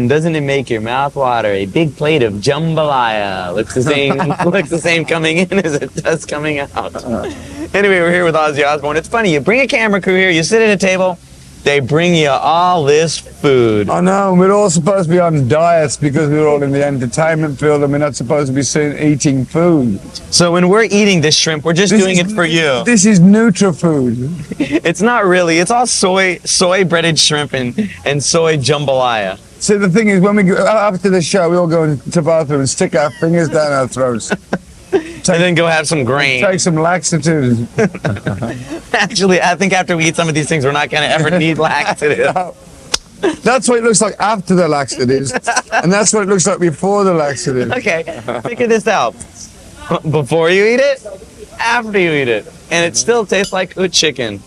Doesn't it make your mouth water? A big plate of jambalaya looks the same coming in as it does coming out. Anyway, we're here with Ozzy Osbourne. It's funny, you bring a camera crew here, you sit at a table, they bring you all this food. I know, we're all supposed to be on diets because we're all in the entertainment field and we're not supposed to be eating food. So when we're eating this shrimp, we're just doing it for you. This is Nutra-food. It's not really, it's all soy breaded shrimp and soy jambalaya. See, the thing is, when we go, after the show, we all go into the bathroom and stick our fingers down our throats. And then go have some grain. Take some laxatives. Actually, I think after we eat some of these things, we're not going to ever need laxatives. No. That's what it looks like after the laxatives, and that's what it looks like before the laxatives. Okay, figure this out. Before you eat it, after you eat it, and it still tastes like good chicken.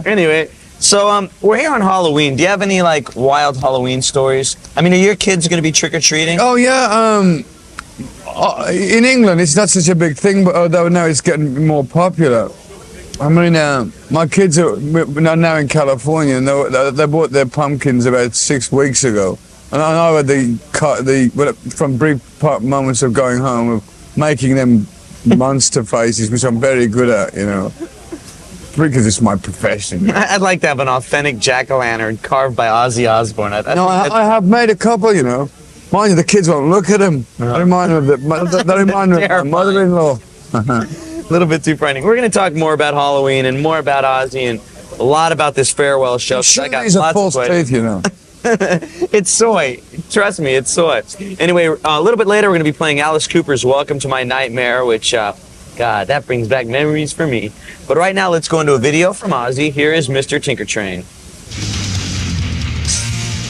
Anyway, so we're here on Halloween. Do you have any like wild Halloween stories? I mean, are your kids going to be trick-or-treating? Oh yeah, in England it's not such a big thing, but although now it's getting more popular. I mean, my kids are now in California, and they bought their pumpkins about 6 weeks ago. And I had from brief moments of going home of making them monster faces, which I'm very good at, you know, because it's my profession. I'd like to have an authentic jack-o'-lantern carved by Ozzy Osbourne. I have made a couple, you know. Mind you, the kids won't look at them. They remind me of my mother-in-law. A little bit too frightening. We're going to talk more about Halloween and more about Ozzy and a lot about this farewell show. Sure, I got these are lots false of teeth, you know. It's soy. Trust me, it's soy. Anyway, a little bit later, we're going to be playing Alice Cooper's Welcome to My Nightmare, which, God, that brings back memories for me. But right now, let's go into a video from Ozzy. Here is Mr. Tinker Train.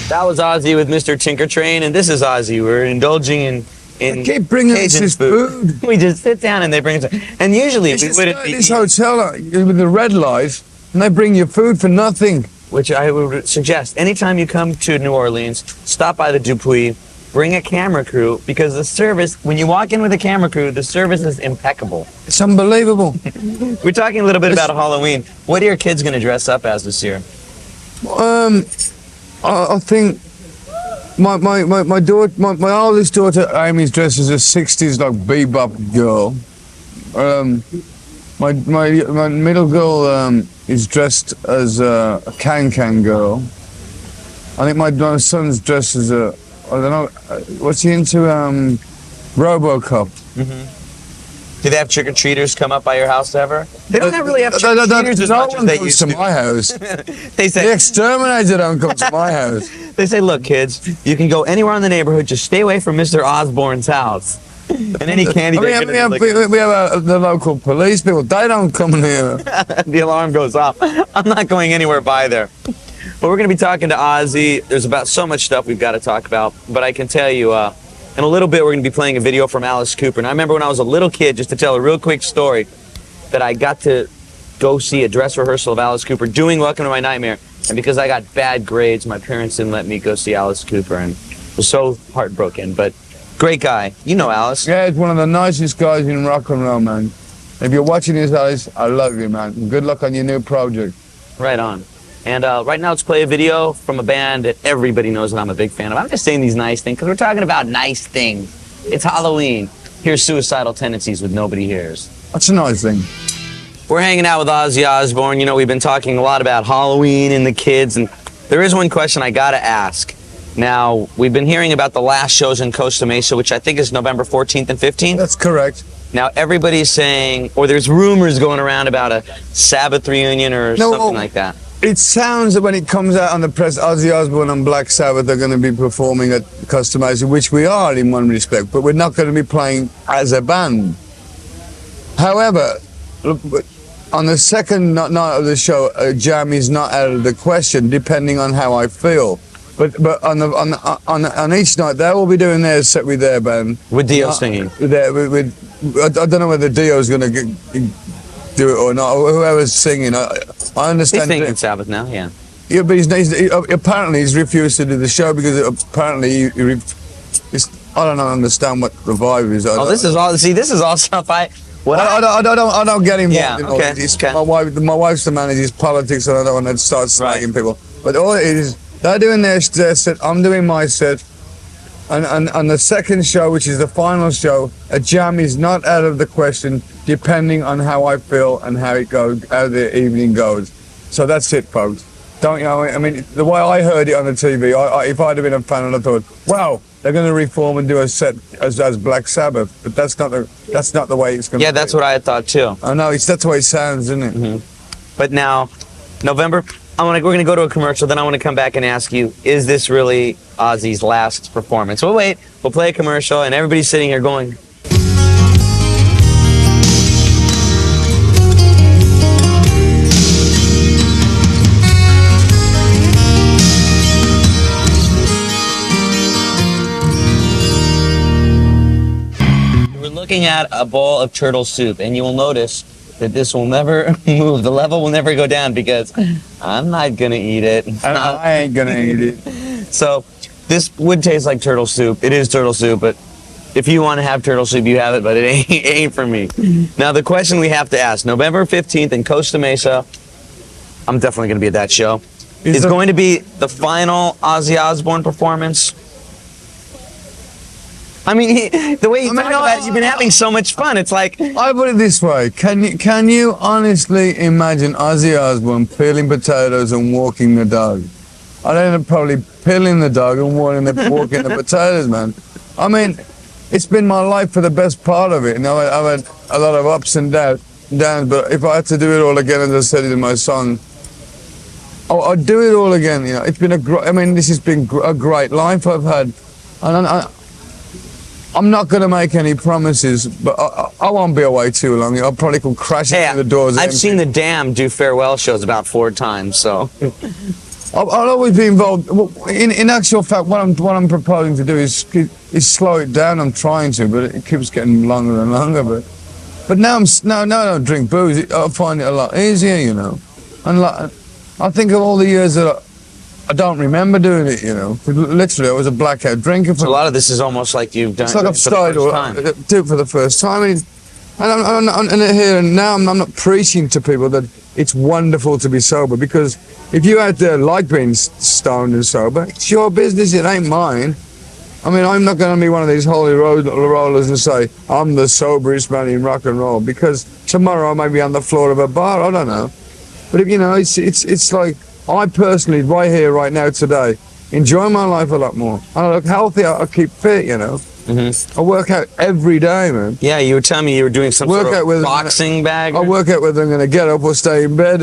That was Ozzy with Mr. Tinker Train, and this is Ozzy. We're indulging in they keep bringing us this food. We just sit down and they bring us. And usually we wouldn't be. This hotel with the red light, and they bring you food for nothing. Which I would suggest. Anytime you come to New Orleans, stop by the Dupuis, bring a camera crew, because the service, when you walk in with a camera crew, the service is impeccable. It's unbelievable. We're talking a little bit about Halloween. What are your kids going to dress up as this year? I think my daughter, my oldest daughter Amy's dressed as a 60s like bebop girl. My middle girl is dressed as a can girl. I think my son's dressed as a, I don't know, what's he into? RoboCop. Mm-hmm. Do they have trick-or-treaters come up by your house ever? They don't really have trick-or-treaters as much as they used to. No one comes to my house. They say, the exterminator don't come to my house. They say, look, kids, you can go anywhere in the neighborhood, just stay away from Mr. Osbourne's house. And any candy we have the local police people. They don't come here. The alarm goes off. I'm not going anywhere by there. But we're going to be talking to Ozzy. There's about so much stuff we've got to talk about. But I can tell you, in a little bit, we're going to be playing a video from Alice Cooper. And I remember when I was a little kid, just to tell a real quick story, that I got to go see a dress rehearsal of Alice Cooper doing Welcome to My Nightmare. And because I got bad grades, my parents didn't let me go see Alice Cooper. And I was so heartbroken. But great guy. You know Alice. Yeah, he's one of the nicest guys in rock and roll, man. If you're watching his eyes, I love you, man. Good luck on your new project. Right on. And right now, let's play a video from a band that everybody knows that I'm a big fan of. I'm just saying these nice things because we're talking about nice things. It's Halloween. Here's Suicidal Tendencies with Nobody Hears. That's a nice thing. We're hanging out with Ozzy Osbourne. You know, we've been talking a lot about Halloween and the kids, and there is one question I gotta ask. Now, we've been hearing about the last shows in Costa Mesa, which I think is November 14th and 15th. That's correct. Now, everybody's saying, or there's rumors going around about a Sabbath reunion or something like that. It sounds that when it comes out on the press, Ozzy Osbourne and Black Sabbath are going to be performing at Costa Mesa, which we are in one respect, but we're not going to be playing as a band. However, on the second night of the show, a jam is not out of the question, depending on how I feel. But on each night, they will be doing their set with their band. With Dio singing. I don't know whether Dio's going to do it or not, or whoever's singing. I understand. He's singing Sabbath now, yeah. Yeah, but apparently he's refused to do the show because apparently I don't understand what the vibe is. This is all stuff What I don't get involved Yeah, in all okay, this. okay. My wife's the manager's politics, and I don't want to start slagging Right. people. But all it is, they're doing their set, I'm doing my set, and the second show, which is the final show, a jam is not out of the question, depending on how I feel and how it goes, how the evening goes. So that's it, folks. Don't you know? I mean, the way I heard it on the TV, if I'd have been a fan, I'd have thought, wow, they're going to reform and do a set as Black Sabbath. But that's not the way it's going to be. Yeah, that's what I had thought too. I know, that's the way it sounds, isn't it? Mm-hmm. But now, November, we're going to go to a commercial, then I want to come back and ask you, is this really Ozzy's last performance? We'll wait, we'll play a commercial, and everybody's sitting here going, we're looking at a bowl of turtle soup, and you will notice that this will never move. The level will never go down because I'm not going to eat it. And I ain't going to eat it. So this would taste like turtle soup. It is turtle soup, but if you want to have turtle soup, you have it, but it ain't for me. Now, the question we have to ask, November 15th in Costa Mesa, I'm definitely going to be at that show. Is going to be the final Ozzy Osbourne performance. I mean, the way you talk about it, you've been having so much fun. It's like, I put it this way: can you honestly imagine Ozzy Osbourne peeling potatoes and walking the dog? I'd end up probably peeling the dog and walking the potatoes, man. I mean, it's been my life for the best part of it. You know, I've had a lot of ups and downs, but if I had to do it all again, as I said it in my song, I'd do it all again. You know, it's been this has been a great life I've had, and I'm not going to make any promises, but I won't be away too long. I'll probably come crashing through the doors. I've seen the Dam do farewell shows about 4 times, so. I'll always be involved. In actual fact, what I'm proposing to do is slow it down. I'm trying to, but it keeps getting longer and longer. But now I don't drink booze. I find it a lot easier, you know. And I think of all the years that I don't remember doing it, you know. Literally, I was a blackout drinker. So a lot of this is almost like you've done it for the first time. Do it for the first time. And I'm here and now, I'm not preaching to people that it's wonderful to be sober, because if you out there like being stoned and sober, it's your business, it ain't mine. I mean, I'm not going to be one of these holy rollers and say, I'm the soberest man in rock and roll, because tomorrow I may be on the floor of a bar, I don't know. But if, you know, it's like, I personally, right here, right now, today, enjoy my life a lot more. I look healthy, I keep fit, you know. Mm-hmm. I work out every day, man. Yeah, you were telling me you were doing some sort of boxing bag. I work out whether I'm going to get up or stay in bed.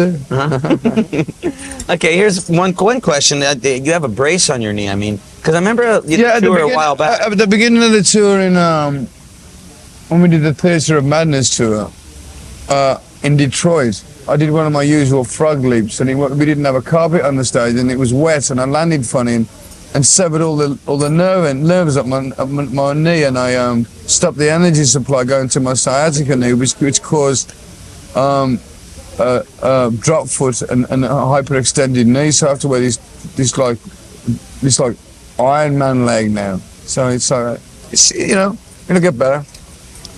Okay, here's one question. You have a brace on your knee, I mean, because I remember you did a tour a while back. At the beginning of the tour, when we did the Theatre of Madness tour in Detroit, I did one of my usual frog leaps, and we didn't have a carpet on the stage, and it was wet, and I landed funny and severed all the nerves up my knee, and I stopped the energy supply going to my sciatica knee, which caused drop foot and a hyperextended knee. So I have to wear this like Iron Man leg now. So it's gonna get better.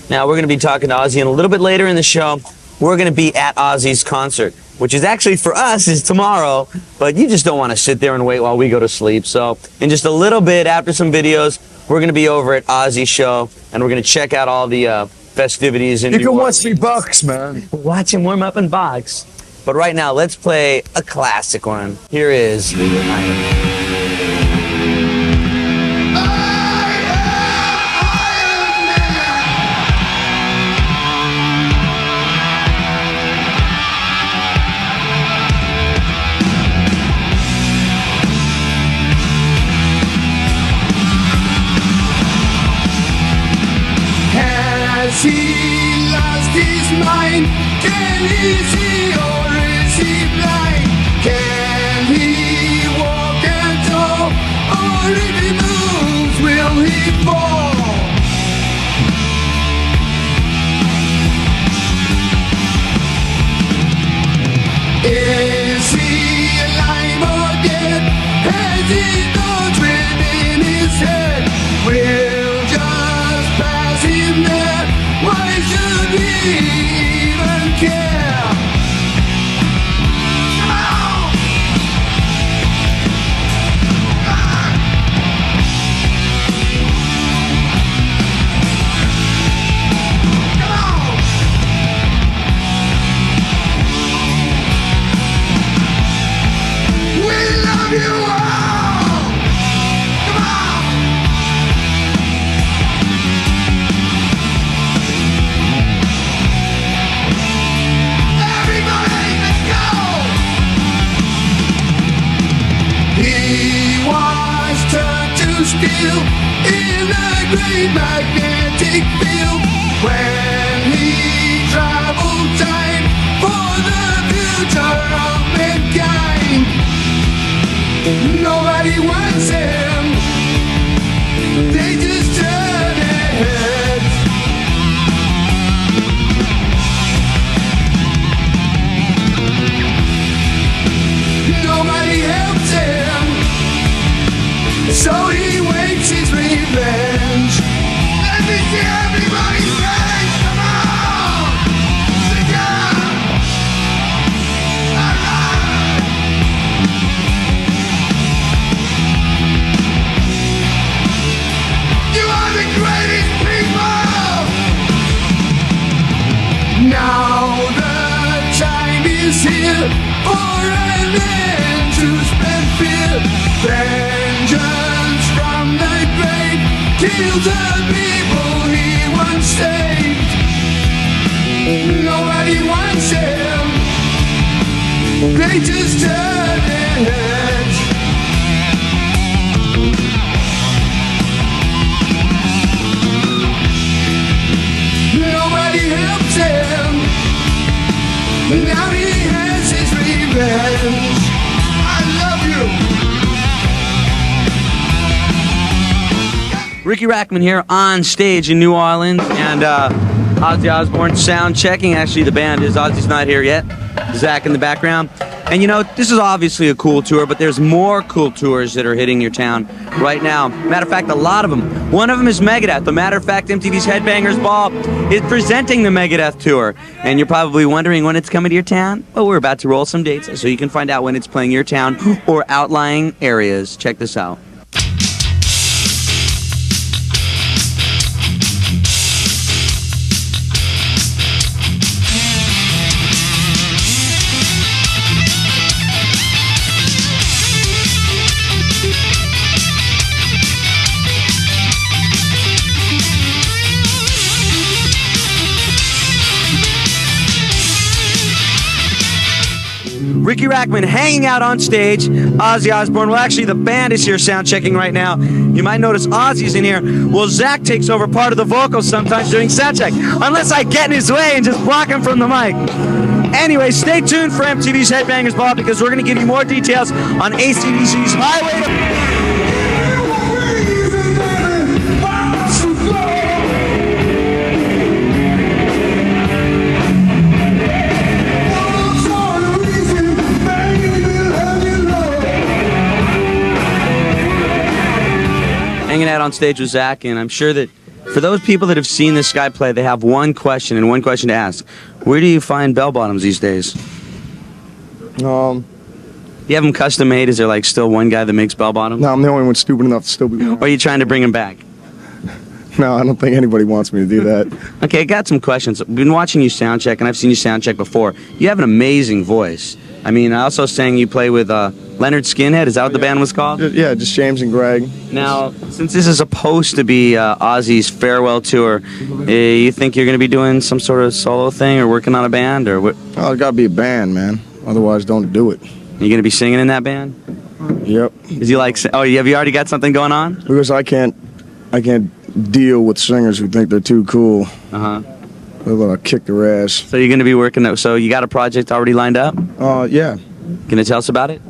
Now we're gonna be talking to Ozzy, and a little bit later in the show, we're gonna be at Ozzy's concert, which is actually for us is tomorrow, but you just don't want to sit there and wait while we go to sleep. So in just a little bit, after some videos, we're going to be over at Ozzy's show, and we're going to check out all the festivities in New Orleans. You can watch me box, man. Watch him warm up and box. But right now, let's play a classic one. Here is Has he lost his mind? Can he see or is he blind? Can he walk and talk, or if he moves, will he fall? Is he alive or dead? Has he thoughts within his head? We'll just pass him there. Why should we still in a great magnetic field. When he traveled time for the future of mankind, nobody wants him, they just turn their heads. Nobody helps him, so he waits his revenge. Let me see everybody's face, come on! Together! Alive! You are the greatest people! Now the time is here for an end to spend fear. Vengeance from the grave kills the people he once saved. Nobody wants him, they just turn their heads. Nobody helps him, now he has his revenge. I love you. Riki Rachtman here on stage in New Orleans, and Ozzy Osbourne sound checking. Actually, the band is Ozzy's not here yet. Zakk in the background. And you know, this is obviously a cool tour, but there's more cool tours that are hitting your town right now. Matter of fact, a lot of them. One of them is Megadeth. But matter of fact, MTV's Headbangers Ball is presenting the Megadeth tour. And you're probably wondering when it's coming to your town. Well, we're about to roll some dates so you can find out when it's playing your town or outlying areas. Check this out. Riki Rachtman hanging out on stage. Ozzy Osbourne. Well, actually, the band is here sound checking right now. You might notice Ozzy's in here. Well, Zakk takes over part of the vocals sometimes during sound check, unless I get in his way and just block him from the mic. Anyway, stay tuned for MTV's Headbangers Ball because we're going to give you more details on AC/DC's Highway to... Hanging out on stage with Zakk, and I'm sure that for those people that have seen this guy play, they have one question and one question to ask. Where do you find bell bottoms these days? You have them custom made? Is there like still one guy that makes bell bottoms? No, I'm the only one stupid enough to still be. Or are you trying to bring him back? No, I don't think anybody wants me to do that. Okay, I got some questions. I've been watching you sound check, and I've seen you sound check before. You have an amazing voice. I mean, I also sang you play with Leonard Skinhead. Is that what the band was called? Yeah, just James and Greg. Now, since this is supposed to be Ozzy's farewell tour, you think you're going to be doing some sort of solo thing or working on a band, or what? Oh, it's got to be a band, man. Otherwise, don't do it. Are you going to be singing in that band? Yep. Is he like? Oh, have you already got something going on? Because I can't deal with singers who think they're too cool. They're gonna kick their ass. So you're going to be working. So you got a project already lined up? Yeah. Can you tell us about it?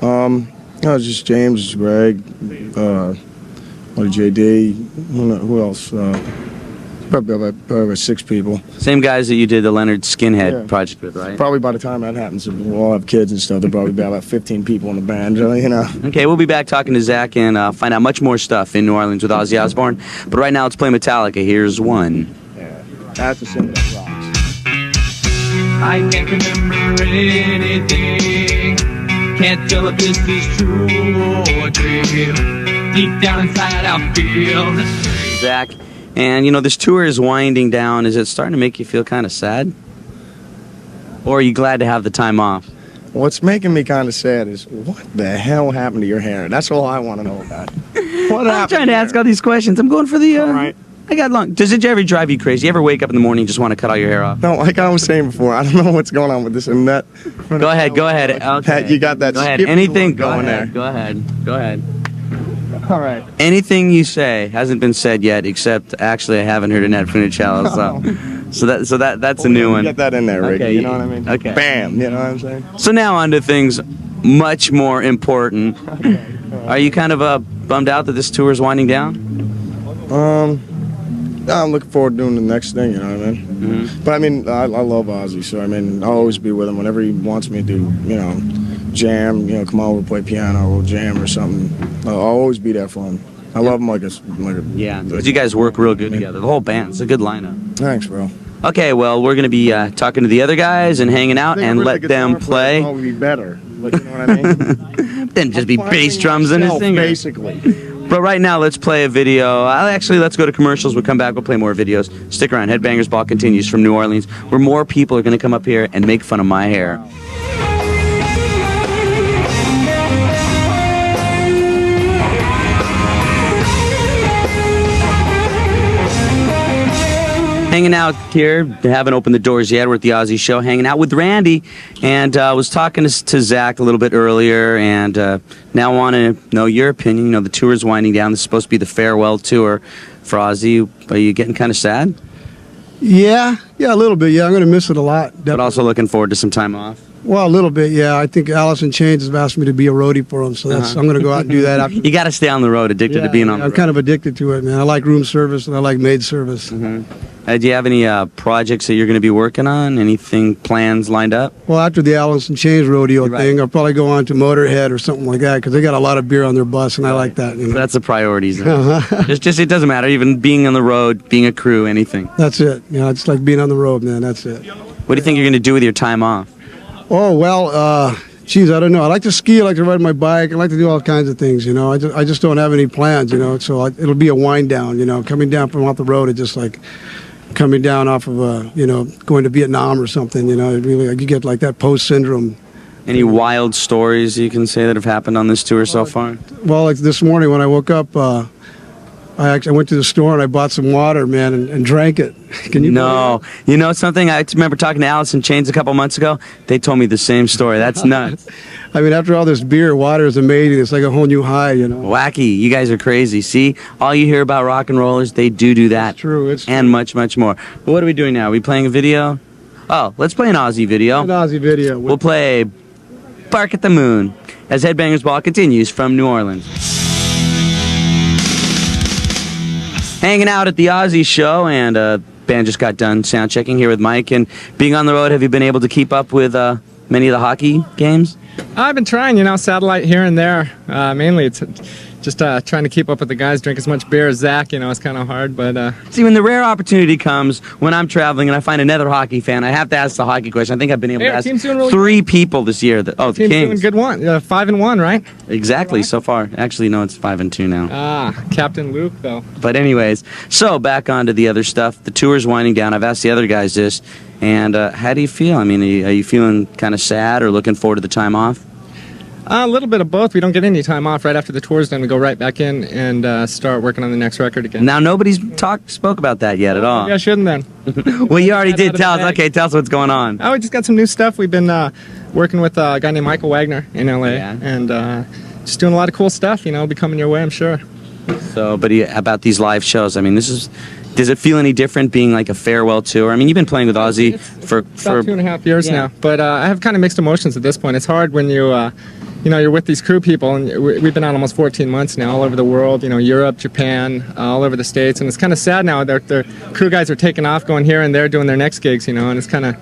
No, it's just James, Greg, JD. Who else? Probably about 6 people. Same guys that you did the Leonard Skinhead project with, right? Probably by the time that happens, we'll all have kids and stuff. There'll probably be about 15 people in the band, you know. Okay, we'll be back talking to Zakk and find out much more stuff in New Orleans with Ozzy Osbourne. But right now, let's play Metallica. Here's one. Yeah, that's the single that rocks. I can't remember anything. Can't tell if this is true or dream. Deep down inside, I feel Zakk. And, you know, this tour is winding down. Is it starting to make you feel kind of sad? Or are you glad to have the time off? What's making me kind of sad is, what the hell happened to your hair? That's all I want to know about. What happened? I'm trying to ask all these questions. I'm going for the... All right. I got long... Does it ever drive you crazy? You ever wake up in the morning and just want to cut all your hair off? No, like I was saying before, I don't know what's going on with this and that. Go ahead. Okay. You got that Go ahead. skip Anything. going there. Go ahead. All right. Anything you say hasn't been said yet, except actually I haven't heard a Ned Funicello. So that's a new one. Get that in there, Ricky. Okay, You know what I mean? okay. Bam. You know what I'm saying? So now on to things much more important. Are you kind of bummed out that this tour is winding down? I'm looking forward to doing the next thing. You know what I mean? Mm-hmm. But I mean, I love Ozzy, so I mean, I'll always be with him whenever he wants me to do. You know, jam. You know, come over, play piano, or jam or something. I'll always be there for him. I love him like a Yeah, because you guys work real good together. The whole band. It's a good lineup. Thanks, bro. Okay, well, we're going to be talking to the other guys and hanging out and let them play. Would be better. Like, you know what I mean? Then just be bass drums and a singer. Basically. But right now, let's play a video. Actually, let's go to commercials. We'll come back. We'll play more videos. Stick around. Headbangers Ball continues from New Orleans, where more people are going to come up here and make fun of my hair. Hanging out here, haven't opened the doors yet. We're at the Ozzy show, hanging out with Randy, and was talking to Zakk a little bit earlier, and now want to know your opinion. You know, the tour is winding down. This is supposed to be the farewell tour for Ozzy. Are you getting kind of sad? Yeah, a little bit. Yeah, I'm going to miss it a lot. But also looking forward to some time off? Well, a little bit, yeah. I think Alice in Chains has asked me to be a roadie for them, so that's I'm going to go out and do that. After. You got to stay on the road, addicted to being on the road. I'm kind of addicted to it, man. I like room service and I like maid service. Do you have any projects that you're going to be working on? Anything, plans lined up? Well, after the Alice in Chains rodeo thing, I'll probably go on to Motorhead or something like that because they got a lot of beer on their bus, and I like that. You know? That's the priorities. Just it doesn't matter. Even being on the road, being a crew, anything. That's it. You know, it's like being on the road, man. That's it. What do you think you're going to do with your time off? Oh, well, geez, I don't know. I like to ski. I like to ride my bike. I like to do all kinds of things, you know. I just don't have any plans, you know. So it'll be a wind down, you know. Coming down from off the road, it's just like coming down off of, you know, going to Vietnam or something, you know. It really, you get like that post syndrome. Any wild stories you can say that have happened on this tour so far? Well, like this morning when I woke up, I went to the store and I bought some water, man, and drank it. Can you? No. You know something? I remember talking to Alice in Chains a couple months ago. They told me the same story. That's nuts. I mean, after all this beer, water is amazing. It's like a whole new high, you know. Wacky. You guys are crazy. See? All you hear about rock and rollers, they do that. It's true. It's true. And much, much more. But what are we doing now? Are we playing a video? Oh, let's play an Ozzy video. An Ozzy video. We'll play Bark at the Moon as Headbangers Ball continues from New Orleans. Hanging out at the Ozzy show, and band just got done sound checking here with Mike. And being on the road, have you been able to keep up with many of the hockey games? I've been trying, you know, satellite here and there. Mainly it's just trying to keep up with the guys, drink as much beer as Zakk, you know, it's kind of hard, but... See, when the rare opportunity comes, when I'm traveling and I find another hockey fan, I have to ask the hockey question. I think I've been able to ask really 3 people this year. The team's Kings. doing good one. 5-1, right? Exactly, so far. Actually, no, it's 5-2 now. Captain Luke, though. But anyways, so back on to the other stuff. The tour's winding down. I've asked the other guys this, and how do you feel? I mean, are you feeling kind of sad or looking forward to the time off? A little bit of both. We don't get any time off. Right after the tour's done, we go right back in and start working on the next record again. Now, nobody's spoke about that yet at all. Maybe I shouldn't then. Well, you already did. Tell us. Okay, tell us what's going on. We just got some new stuff. We've been working with a guy named Michael Wagner in L.A. And just doing a lot of cool stuff, you know, be coming your way, I'm sure. So, but about these live shows, I mean, does it feel any different being like a farewell tour? I mean, you've been playing with Ozzy for about 2.5 years now, but I have kind of mixed emotions at this point. It's hard when you know, you're with these crew people, and we've been out almost 14 months now, all over the world, you know, Europe, Japan, all over the States, and it's kind of sad now. Their crew guys are taking off, going here and there, doing their next gigs, you know, and it's kind of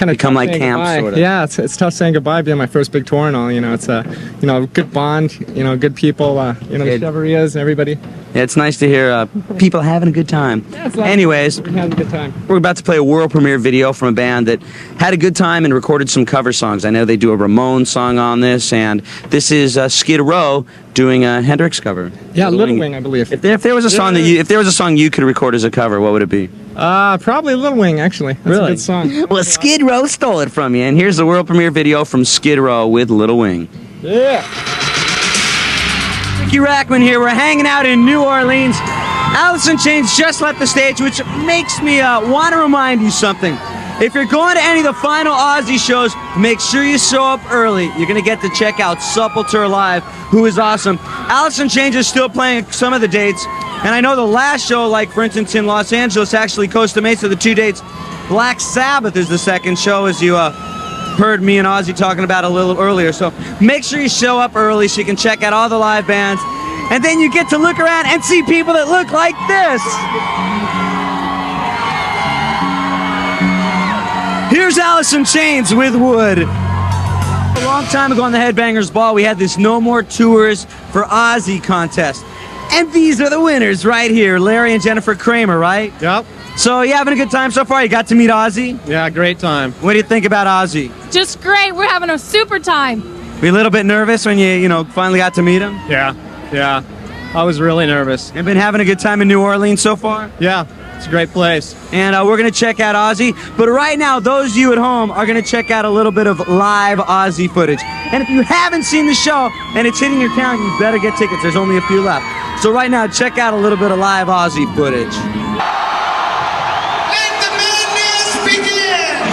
become like camp, sort of. Yeah, it's tough saying goodbye, being my first big tour and all, you know. It's you know, good bond, you know, good people, you know, the Chevriers and everybody. Yeah, it's nice to hear people having a good time. Yeah, anyways, we're having a good time. We're about to play a world premiere video from a band that had a good time and recorded some cover songs. I know they do a Ramones song on this, and this is Skid Row doing a Hendrix cover. Yeah, Little Wing, I believe. If there was a song if there was a song you could record as a cover, what would it be? Probably Little Wing, actually. That's really? A good song. Well, Skid Row stole it from you, and here's the world premiere video from Skid Row with Little Wing. Yeah. Riki Rachtman here. We're hanging out in New Orleans. Alice in Chains just left the stage, which makes me want to remind you something. If you're going to any of the final Ozzy shows, make sure you show up early. You're going to get to check out Sepultura live, who is awesome. Alice in Chains is still playing some of the dates. And I know the last show, like for instance in Los Angeles, actually Costa Mesa, the 2 dates, Black Sabbath is the second show, as you heard me and Ozzy talking about a little earlier. So make sure you show up early so you can check out all the live bands. And then you get to look around and see people that look like this. Here's Alice in Chains with Wood. A long time ago on the Headbangers Ball, we had this No More Tours for Ozzy contest. And these are the winners right here, Larry and Jennifer Kramer, right? Yep. So you having a good time so far? You got to meet Ozzy? Yeah, great time. What do you think about Ozzy? Just great. We're having a super time. Were you a little bit nervous when you finally got to meet him? Yeah. I was really nervous. And been having a good time in New Orleans so far? Yeah, it's a great place. And we're going to check out Ozzy. But right now, those of you at home are going to check out a little bit of live Ozzy footage. And if you haven't seen the show and it's hitting your town, you better get tickets. There's only a few left. So right now, check out a little bit of live Ozzy footage. Let the madness begin!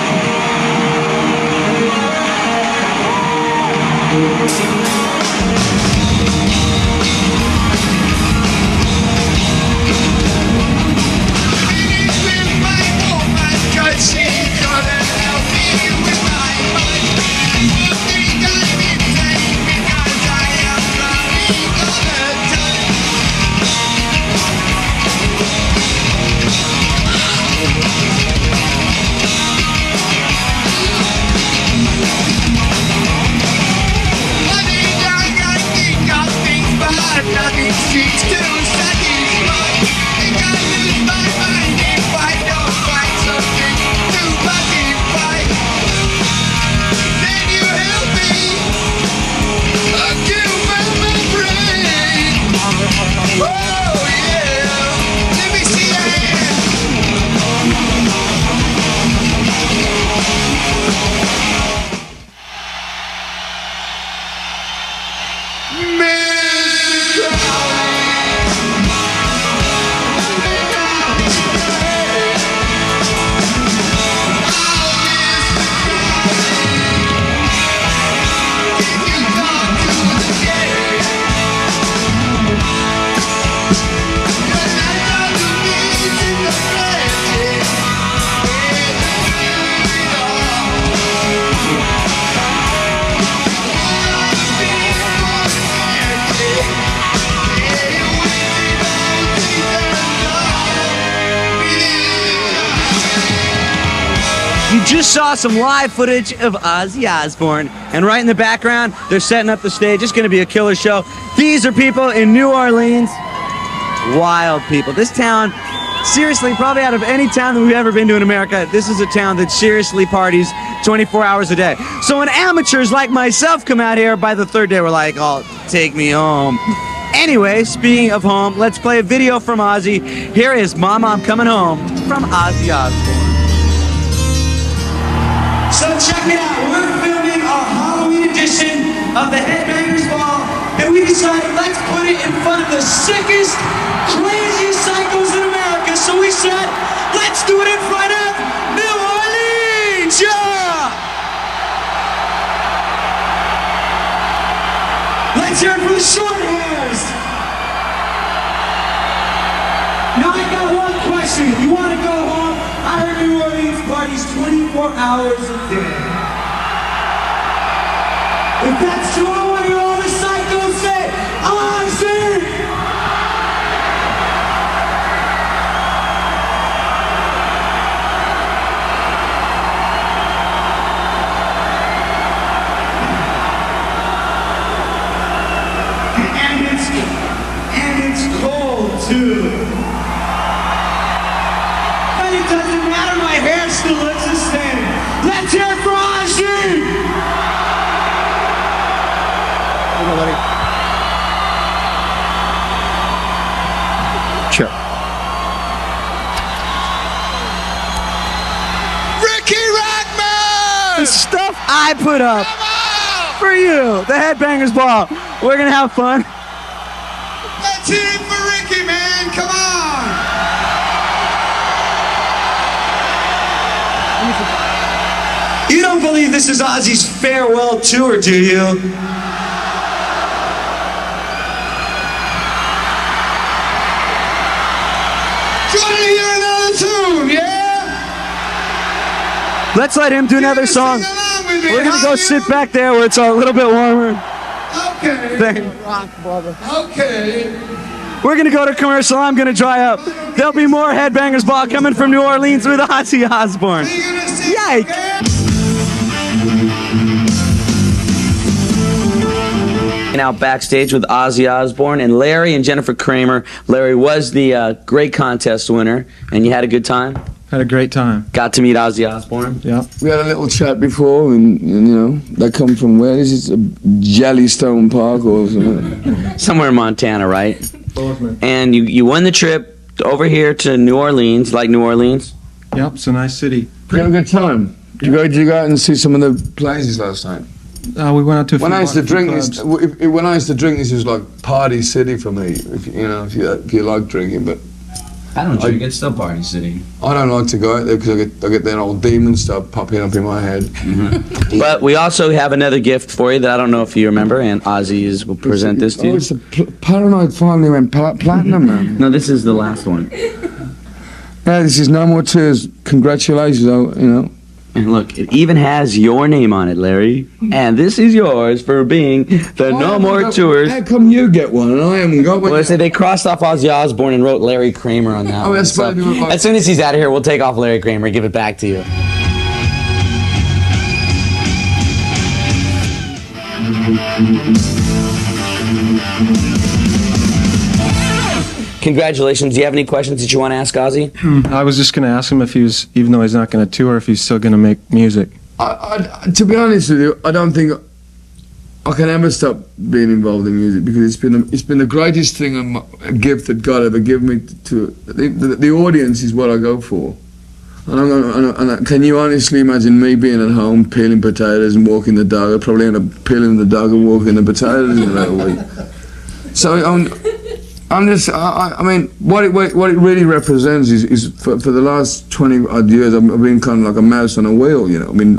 You just saw some live footage of Ozzy Osbourne. And right in the background, they're setting up the stage. It's going to be a killer show. These are people in New Orleans. Wild people. This town, seriously, probably out of any town that we've ever been to in America, this is a town that seriously parties 24 hours a day. So when amateurs like myself come out here, by the third day, we're like, oh, take me home. Anyway, speaking of home, let's play a video from Ozzy. Here is Mama, I'm Coming Home from Ozzy Osbourne. So check it out, we're filming our Halloween edition of the Headbangers Ball, and we decided let's put it in front of the sickest, craziest psychos in America. So we said, let's do it in front of New Orleans, yeah! Let's hear it for the short hairs. Now I got one question. If you want to go home, I heard New Orleans parties 24 hours a day. If that's true, I want to hear all the psychos say, Ozzy! And it's cold too. But it doesn't matter, my hair still looks the same. Let's hear it for Ozzy! Sure. Riki Rachtman! The stuff I put up for you, the Headbangers Ball. We're gonna have fun. Let's hear it for Riki, man! Come on! don't believe this is Ozzy's farewell tour, do you? Trying to hear another tune, yeah? Let's let him do another song. We're gonna go sit back there where it's a little bit warmer. Okay. Okay. We're gonna go to commercial. I'm gonna dry up. There'll be more Headbangers Ball coming from New Orleans with Ozzy Osbourne. Yikes! Out backstage with Ozzy Osbourne and Larry and Jennifer Kramer. Larry was the great contest winner, and you had a good time. Had a great time. Got to meet Ozzy Osbourne. Yeah. We had a little chat before, and you know, they come from where is it? Jellystone Park or something? Somewhere in Montana, right? Osbourne. And you won the trip over here to New Orleans. Like New Orleans? Yep, it's a nice city. You had a good time. Did you go out and see some of the places last night? We went out to a When few I used to drink clubs. this, when I used to drink this, it was like party city for me. If you like drinking, but I don't drink. It's still Party City. I don't like to go out there because I get that old demon stuff popping up in my head. But we also have another gift for you that I don't know if you remember, and Ozzy will present this to you. Oh, it's a Paranoid finally went platinum, man. No, this is the last one. Yeah, this is No More Tours. Congratulations, you know. And look, it even has your name on it, Larry. And this is yours for being the No More Tours. How come you get one and I haven't got one? Well, I say they crossed off Ozzy Osbourne and wrote Larry Kramer on that Oh, one. that's So, funny. as soon as he's out of here, we'll take off Larry Kramer and give it back to you. Congratulations. Do you have any questions that you want to ask Ozzy? I was just going to ask him if he was, even though he's not going to tour, if he's still going to make music. To be honest with you, I don't think I can ever stop being involved in music because it's been the greatest thing, a gift that God ever gave me. The audience is what I go for. And can you honestly imagine me being at home peeling potatoes and walking the dog? I'd probably end up peeling the dog and walking the potatoes in about a week. So I'm just, I mean, what it really represents is for the last 20 odd years, I've been kind of like a mouse on a wheel, you know. I mean,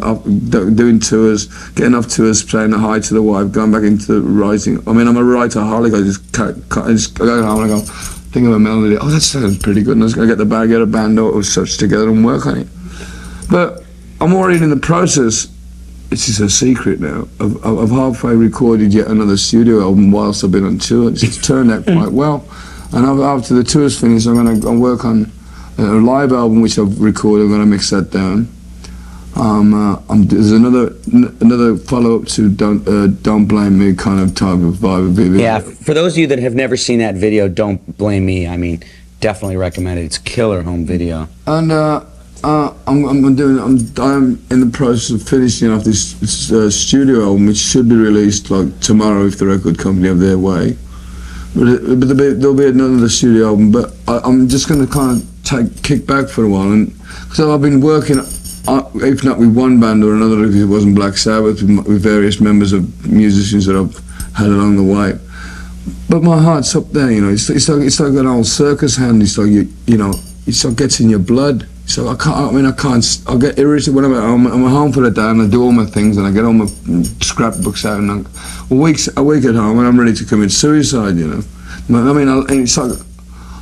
doing tours, getting off tours, saying hi to the wife, going back into writing. I mean, I'm a writer-holic. I just go home and I go, think of a melody. Oh, that sounds pretty good. And I was going to get the bag, get a band or such together and work on it. But I'm already in the process. It's just a secret now. I've halfway recorded yet another studio album whilst I've been on tour. It's turned out quite well. And after the tour's finished, I'm going to work on a live album which I've recorded. I'm going to mix that down. There's another follow-up to Don't Blame Me kind of type of vibe of video. Yeah, for those of you that have never seen that video, Don't Blame Me, I mean, definitely recommend it. It's killer home video. And I'm in the process of finishing off this studio album, which should be released like tomorrow if the record company have their way. But there'll be another studio album. But I'm just going to kind of kick back for a while, and so I've been working, if not with one band or another, if it wasn't Black Sabbath, with various members of musicians that I've had along the way. But my heart's up there, you know. It's like an old circus hand. It's like you know. It's like gets in your blood. So I get irritated when I'm at home. I'm home for the day and I do all my things and I get all my scrapbooks out and a week at home and I'm ready to commit suicide, you know. I mean, it's like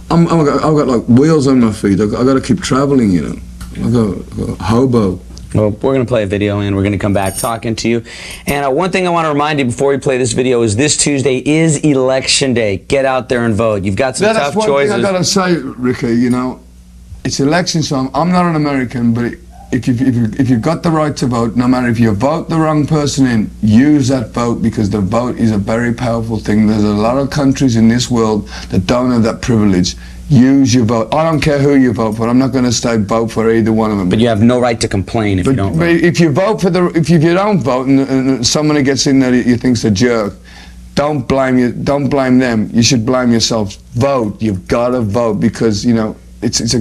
I've got like wheels on my feet. I've got to keep traveling, you know. I've got hobo. Well, we're going to play a video and we're going to come back talking to you. And one thing I want to remind you before we play this video is this Tuesday is Election Day. Get out there and vote. You've got some tough choices. That's one thing I got to say, Ricky, you know. It's election, so I'm not an American, but if you've got the right to vote, no matter if you vote the wrong person in, use that vote because the vote is a very powerful thing. There's a lot of countries in this world that don't have that privilege. Use your vote. I don't care who you vote for. I'm not going to say vote for either one of them. But you have no right to complain if you don't vote. But if you vote for if you don't vote and someone who gets in there you think's a jerk, don't blame them. You should blame yourself. Vote. You've got to vote because you know. It's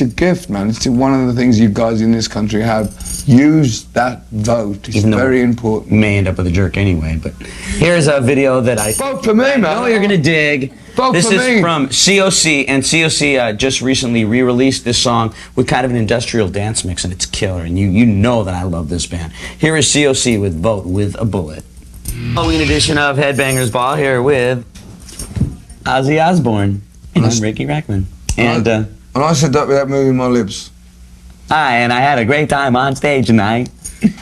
your gift, man. It's one of the things you guys in this country have. Use that vote. It's very important. You may end up with a jerk anyway, but here's a video that I vote for me, man. I know you're gonna dig. Vote This for is me. from COC, and COC just recently re-released this song with kind of an industrial dance mix, and it's killer. And you know that I love this band. Here is COC with Vote with a Bullet. Halloween edition of Headbangers Ball here with Ozzy Osbourne and I'm Riki Rachtman. And I said that without moving my lips. hi, and I had a great time on stage tonight.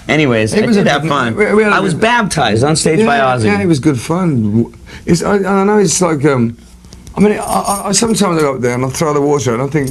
Anyways, I did have fun. I was baptized on stage by Ozzy. Yeah, it was good fun. I know it's like, I mean, I sometimes I go up there and I throw the water and I think,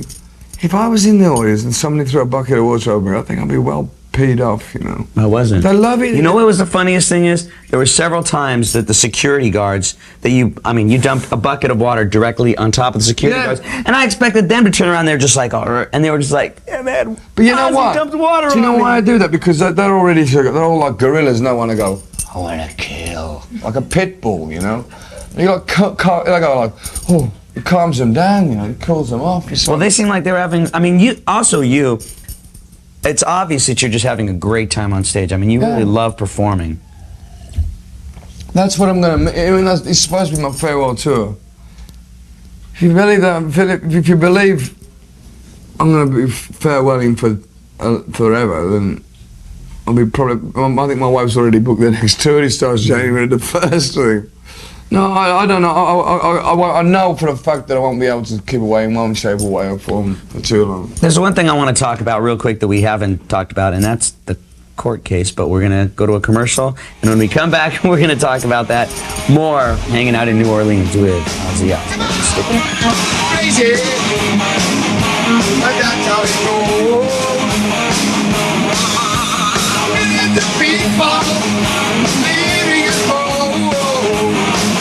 if I was in the audience and somebody threw a bucket of water over me, I think I'd be well peed off, you know. I wasn't. I love it. You know what was the funniest thing is? There were several times that the security guards, that you dumped a bucket of water directly on top of the security guards, and I expected them to turn around, they're just like, and they were just like, yeah, man, but you know what? dumped water Do you know on me. why I do that? Because they're already, they're all like gorillas and they want to go, I want to kill. Like a pit bull, you know? And you got, they go like, oh, it calms them down, you know, it cools them off. Well, they seem like they were having, it's obvious that you're just having a great time on stage. I mean, you really love performing. That's what I'm going to, I mean, it's supposed to be my farewell tour. If you believe that, if you believe I'm going to be farewelling for forever, then I'll be probably, I think my wife's already booked the next tour. It starts January the 1st thing. No, I don't know. I know for a fact that I won't be able to keep away in one shape or way or form for too long. There's one thing I want to talk about real quick that we haven't talked about, and that's the court case, but we're going to go to a commercial, and when we come back, we're going to talk about that more, hanging out in New Orleans with Ozzy Osbourne. Stick around. Crazy, but that's how it goes. And the people leaving us home.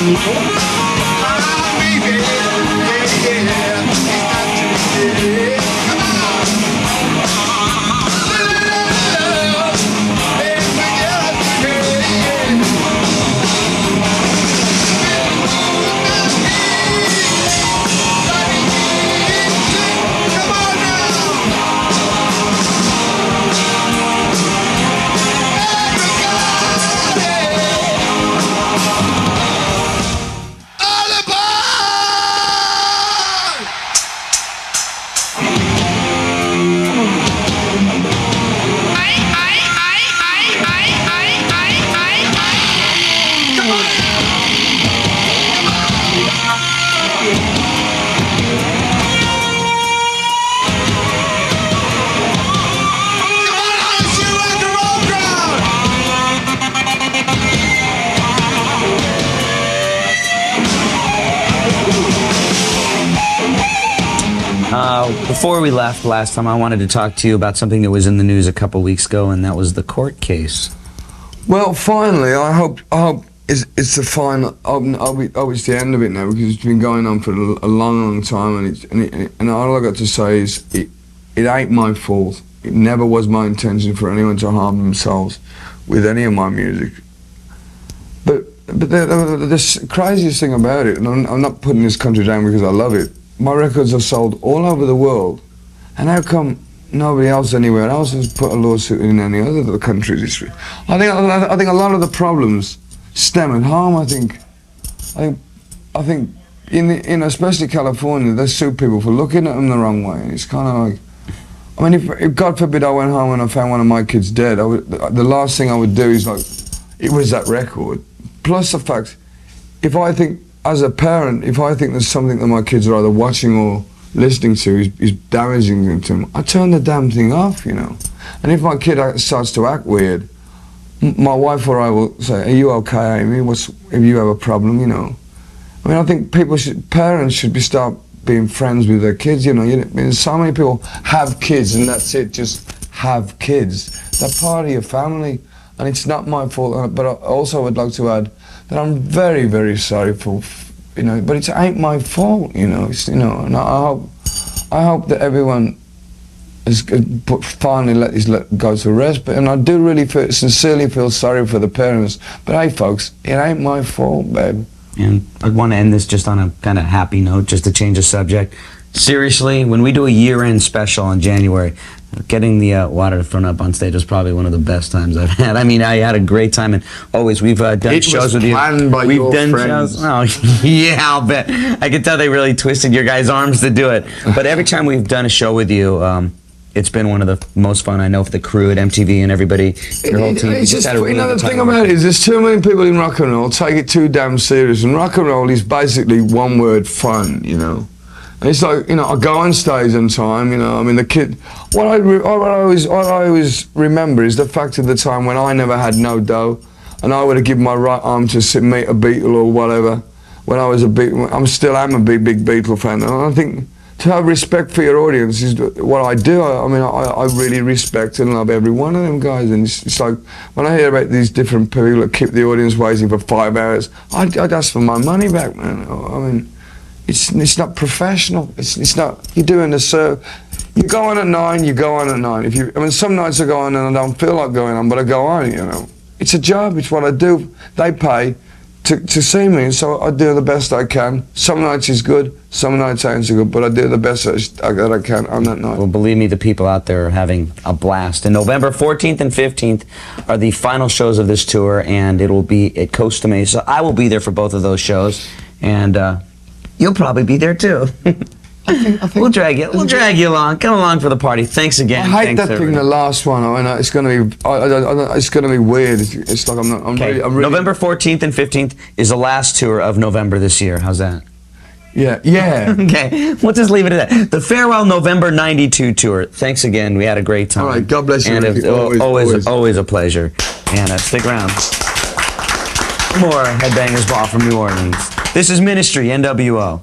Ah, baby, yeah, it's not too late. Come on. Hey, forget Come on Before we left last time, I wanted to talk to you about something that was in the news a couple weeks ago, and that was the court case. Well, finally, I hope it's the final. It's the end of it now, because it's been going on for a long time, and all I got to say is it ain't my fault. It never was my intention for anyone to harm themselves with any of my music. But the craziest thing about it, and I'm not putting this country down because I love it. My records are sold all over the world, and how come nobody else anywhere else has put a lawsuit in any other of the countries' history? I think a lot of the problems stem at home. I think in especially California, they sue people for looking at them the wrong way. It's kind of like, I mean, if God forbid I went home and I found one of my kids dead, the last thing I would do is like, it was that record. Plus the fact, if I think, as a parent, if I think there's something that my kids are either watching or listening to is damaging to them, I turn the damn thing off, you know. And if my kid starts to act weird, my wife or I will say, "Are you okay, Amy? If you have a problem, you know?" I mean, I think parents should start being friends with their kids, you know. I mean, so many people have kids and that's it, just have kids. They're part of your family, and it's not my fault. But I also would like to add that I'm very, very sorry for, you know, but it ain't my fault, you know. It's, you know, and I hope that everyone has finally let this go to rest. And I do really sincerely feel sorry for the parents. But hey, folks, it ain't my fault, babe. And I want to end this just on a kind of happy note, just to change the subject. Seriously, when we do a year-end special in January, getting the water thrown up on stage was probably one of the best times I've had. I mean, I had a great time, and always we've done shows with you. Planned by We've your done friends. shows. Oh, yeah, I'll bet. I can tell they really twisted your guys' arms to do it. But every time we've done a show with you, it's been one of the most fun, I know, for the crew at MTV and everybody, your whole team. It's just, had a really you know, good the time thing about it is there's too many people in rock and roll take it too damn serious, and rock and roll is basically one word: fun, you know. And it's like, you know, I go on stage on time, you know, I mean, the kid, what I always remember is the fact of the time when I never had no dough, and I would have given my right arm to meet a Beatle or whatever, when I was a Beatle. I still am a big Beatle fan, and I think to have respect for your audience is what I do. I really respect and love every one of them guys, and it's like, when I hear about these different people that keep the audience waiting for 5 hours, I'd ask for my money back, man. I mean, it's not professional. It's not. You're doing the serve. You go on at 9. You go on at 9. I mean, some nights I go on and I don't feel like going on, but I go on. You know, it's a job. It's what I do. They pay to see me, so I do the best I can. Some nights is good. Some nights ain't so good, but I do the best that I can on that night. Well, believe me, the people out there are having a blast. And November 14th and 15th are the final shows of this tour, and it will be at Costa Mesa. I will be there for both of those shows, and you'll probably be there too. I think we'll drag you along. Come along for the party. Thanks again. I hate that thing, the last one. I mean, it's going to be, it's going to be weird. It's like I'm really. November 14th and 15th is the last tour of November this year. How's that? Yeah. Okay, we'll just leave it at that. The Farewell November '92 tour. Thanks again. We had a great time. All right. God bless you. And Ricky. always a pleasure. And stick around. More Headbangers Ball from New Orleans. This is Ministry, NWO.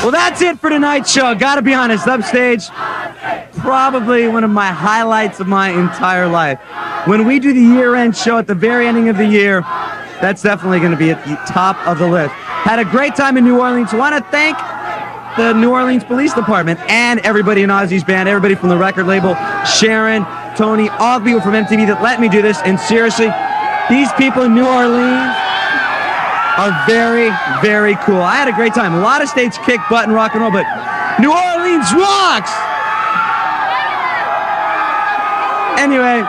Well, that's it for tonight's show. Gotta be honest, upstage, probably one of my highlights of my entire life. When we do the year-end show at the very ending of the year, that's definitely going to be at the top of the list. Had a great time in New Orleans. Want to thank the New Orleans Police Department and everybody in Ozzy's band, everybody from the record label, Sharon, Tony, all the people from MTV that let me do this. And seriously, these people in New Orleans are very, very cool. I had a great time. A lot of states kick butt and rock and roll, but New Orleans rocks! Anyway,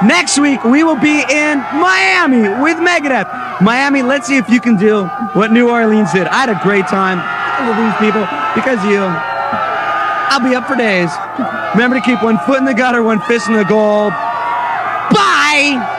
next week we will be in Miami with Megadeth. Miami, let's see if you can do what New Orleans did. I had a great time with these people because of you. I'll be up for days. Remember to keep one foot in the gutter, one fist in the goal. Bye!